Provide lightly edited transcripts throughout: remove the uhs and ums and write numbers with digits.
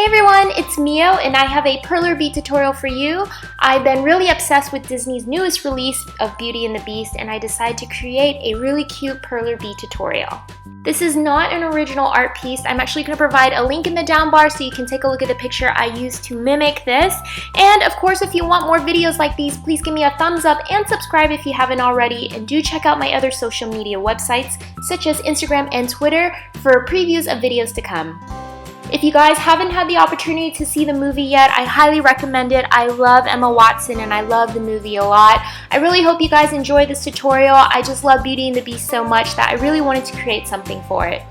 everyone, it's Mio and I have a Perler Bead tutorial for you. I've been really obsessed with Disney's newest release of Beauty and the Beast and I decided to create a really cute Perler Bead tutorial. This is not an original art piece. I'm actually going to provide a link in the down bar so you can take a look at the picture I used to mimic this. And of course, if you want more videos like these, please give me a thumbs up and subscribe if you haven't already. And do check out my other social media websites such as Instagram and Twitter for previews of videos to come. If you guys haven't had the opportunity to see the movie yet, I highly recommend it. I love Emma Watson and I love the movie a lot. I really hope you guys enjoy this tutorial. I just love Beauty and the Beast so much that I really wanted to create something for it.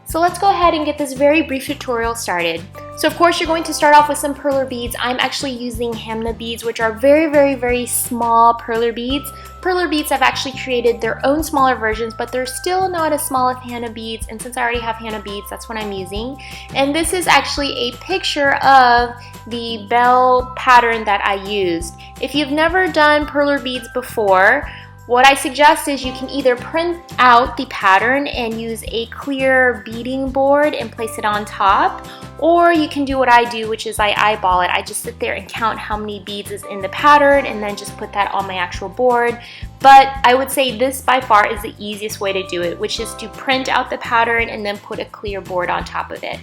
So let's go ahead and get this very brief tutorial started. So of course you're going to start off with some perler beads. I'm actually using Hamna beads, which are very small perler beads. Perler beads have actually created their own smaller versions, but they're still not as small as Hamna beads, and since I already have Hamna beads, that's what I'm using. And this is actually a picture of the Belle pattern that I used. If you've never done perler beads before, what I suggest is you can either print out the pattern and use a clear beading board and place it on top, or you can do what I do, which is I eyeball it. I just sit there and count how many beads is in the pattern and then just put that on my actual board. But I would say this by far is the easiest way to do it, which is to print out the pattern and then put a clear board on top of it.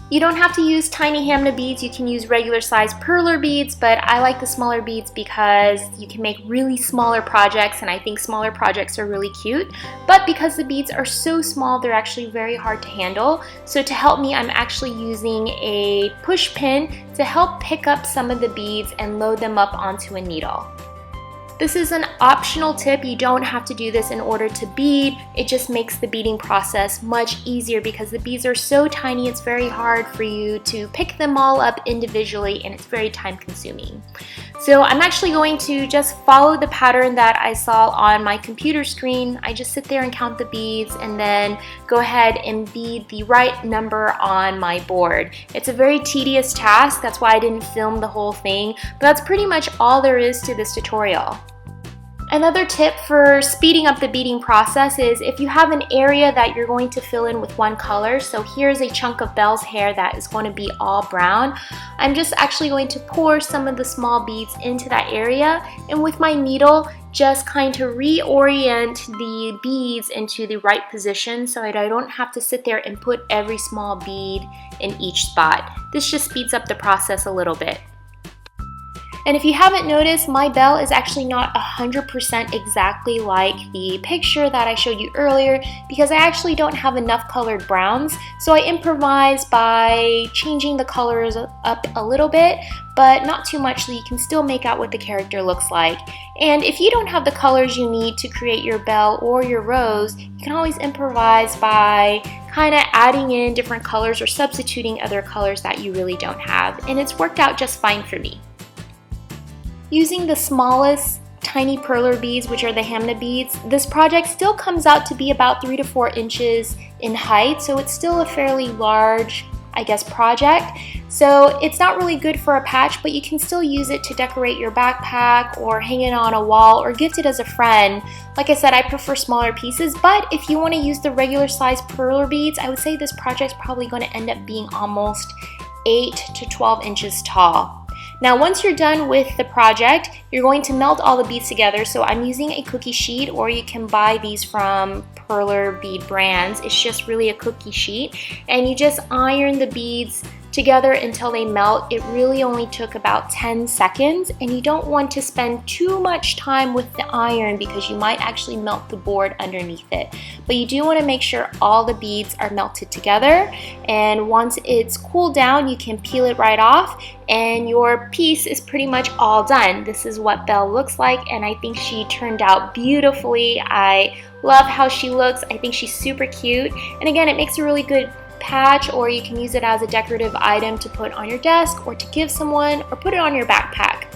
You don't have to use tiny Hamna beads, you can use regular size perler beads, but I like the smaller beads because you can make really smaller projects, and I think smaller projects are really cute. But because the beads are so small, they're actually very hard to handle. So to help me, I'm actually using a push pin to help pick up some of the beads and load them up onto a needle. This is an optional tip. You don't have to do this in order to bead. It just makes the beading process much easier because the beads are so tiny, it's very hard for you to pick them all up individually and it's very time consuming. So I'm actually going to just follow the pattern that I saw on my computer screen. I just sit there and count the beads and then go ahead and bead the right number on my board. It's a very tedious task, that's why I didn't film the whole thing, but that's pretty much all there is to this tutorial. Another tip for speeding up the beading process is if you have an area that you're going to fill in with one color, so here's a chunk of Belle's hair that is going to be all brown, I'm just actually going to pour some of the small beads into that area and with my needle just kind of reorient the beads into the right position so that I don't have to sit there and put every small bead in each spot. This just speeds up the process a little bit. And if you haven't noticed, my Belle is actually not 100% exactly like the picture that I showed you earlier because I actually don't have enough colored browns. So I improvise by changing the colors up a little bit, but not too much so you can still make out what the character looks like. And if you don't have the colors you need to create your Belle or your Rose, you can always improvise by kind of adding in different colors or substituting other colors that you really don't have. And it's worked out just fine for me. Using the smallest tiny perler beads, which are the Hamna beads, this project still comes out to be about 3 to 4 inches in height, so it's still a fairly large, I guess, project. So it's not really good for a patch, but you can still use it to decorate your backpack or hang it on a wall or gift it as a friend. Like I said, I prefer smaller pieces, but if you want to use the regular size perler beads, I would say this project's probably going to end up being almost 8 to 12 inches tall. Now once you're done with the project, you're going to melt all the beads together. So I'm using a cookie sheet, or you can buy these from Perler Bead brands. It's just really a cookie sheet. And you just iron the beads together until they melt. It really only took about 10 seconds, and you don't want to spend too much time with the iron because you might actually melt the board underneath it. But you do want to make sure all the beads are melted together, and once it's cooled down, you can peel it right off and your piece is pretty much all done. This is what Belle looks like, and I think she turned out beautifully. I love how she looks. I think she's super cute, and again, it makes a really good patch, or you can use it as a decorative item to put on your desk or to give someone or put it on your backpack.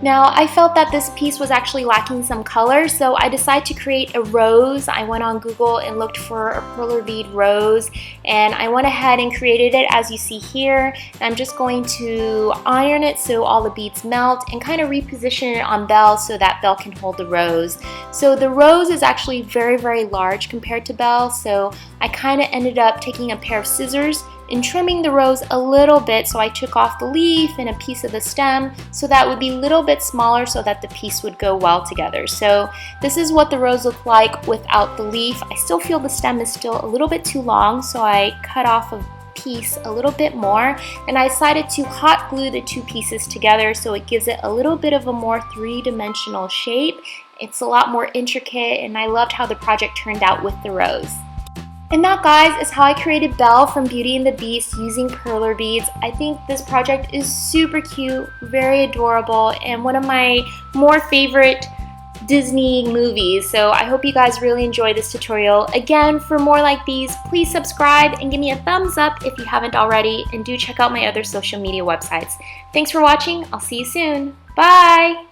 Now, I felt that this piece was actually lacking some color, so I decided to create a rose. I went on Google and looked for a perler bead rose, and I went ahead and created it as you see here. I'm just going to iron it so all the beads melt and kind of reposition it on Belle so that Belle can hold the rose. So the rose is actually very large compared to Belle, so I kind of ended up taking a pair of scissors in trimming the rose a little bit, so I took off the leaf and a piece of the stem so that would be a little bit smaller so that the piece would go well together. So this is what the rose looked like without the leaf. I still feel the stem is still a little bit too long, so I cut off a piece a little bit more, and I decided to hot glue the two pieces together so it gives it a little bit of a more three-dimensional shape. It's a lot more intricate, and I loved how the project turned out with the rose. And that, guys, is how I created Belle from Beauty and the Beast using perler beads. I think this project is super cute, very adorable, and one of my more favorite Disney movies. So I hope you guys really enjoy this tutorial. Again, for more like these, please subscribe and give me a thumbs up if you haven't already, and do check out my other social media websites. Thanks for watching. I'll see you soon. Bye!